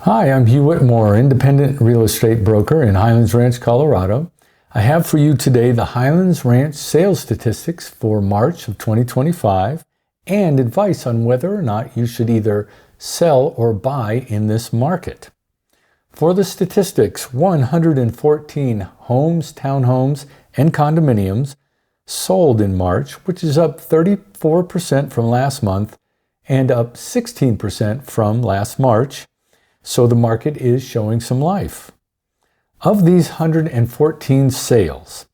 Hi, I'm Hugh Whitmore, independent real estate broker in Highlands Ranch, Colorado. I have for you today the Highlands Ranch sales statistics for March of 2025 and advice on whether or not you should either sell or buy in this market. For the statistics, 114 homes, townhomes, and condominiums sold in March, which is up 34% from last month and up 16% from last March. So the market is showing some life. Of these 114 sales,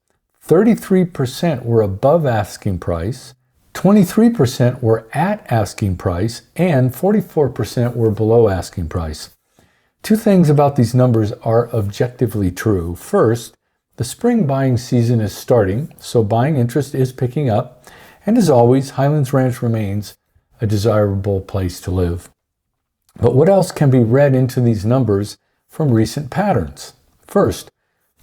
33% were above asking price, 23% were at asking price, and 44% were below asking price. Two things about these numbers are objectively true. First, the spring buying season is starting, so buying interest is picking up, and as always, Highlands Ranch remains a desirable place to live. But what else can be read into these numbers from recent patterns? First,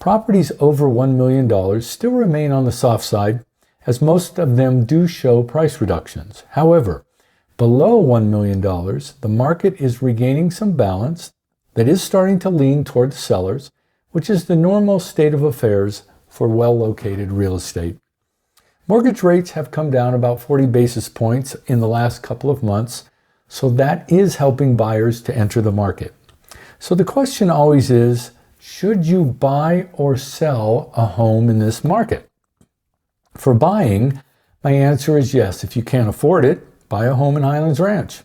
properties over $1 million still remain on the soft side, as most of them do show price reductions. However, below $1 million, the market is regaining some balance that is starting to lean toward the sellers, which is the normal state of affairs for well-located real estate. Mortgage rates have come down about 40 basis points in the last couple of months, so that is helping buyers to enter the market. So the question always is, should you buy or sell a home in this market? For buying, my answer is yes. If you can't afford it, buy a home in Highlands Ranch.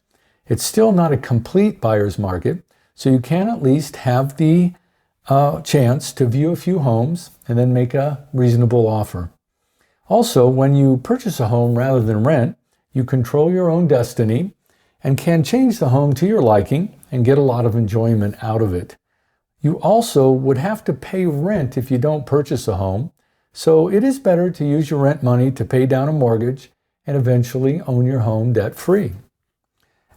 It's still not a complete buyer's market, so you can at least have the chance to view a few homes and then make a reasonable offer. Also, when you purchase a home rather than rent, you control your own destiny and can change the home to your liking and get a lot of enjoyment out of it. You also would have to pay rent if you don't purchase a home, so it is better to use your rent money to pay down a mortgage and eventually own your home debt-free.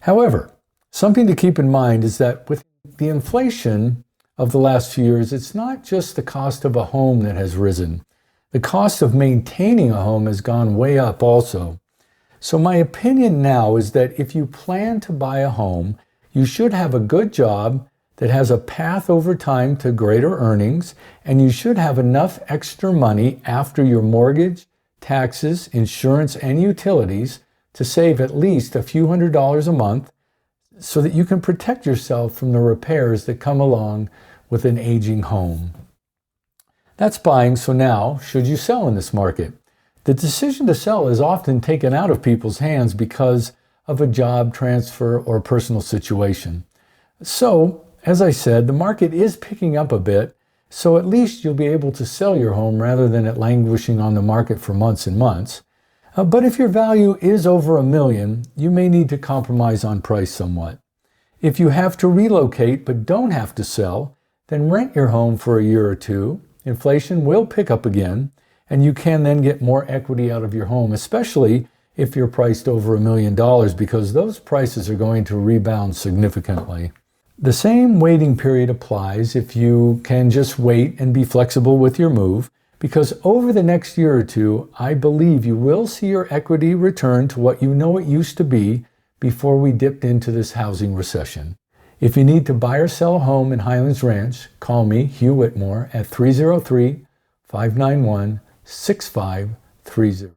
However, something to keep in mind is that with the inflation of the last few years, it's not just the cost of a home that has risen. The cost of maintaining a home has gone way up also. So my opinion now is that if you plan to buy a home, you should have a good job that has a path over time to greater earnings, and you should have enough extra money after your mortgage, taxes, insurance, and utilities to save at least a few $100s a month so that you can protect yourself from the repairs that come along with an aging home. That's buying, so now, should you sell in this market? The decision to sell is often taken out of people's hands because of a job transfer or personal situation. So, as I said, the market is picking up a bit, so at least you'll be able to sell your home rather than it languishing on the market for months and months. But if your value is over $1 million, you may need to compromise on price somewhat. If you have to relocate but don't have to sell, then rent your home for a year or two. Inflation will pick up again, and you can then get more equity out of your home, especially if you're priced over $1 million, because those prices are going to rebound significantly. The same waiting period applies if you can just wait and be flexible with your move, because over the next year or two, I believe you will see your equity return to what you know it used to be before we dipped into this housing recession. If you need to buy or sell a home in Highlands Ranch, call me, Hugh Whitmore, at 303-591-6530.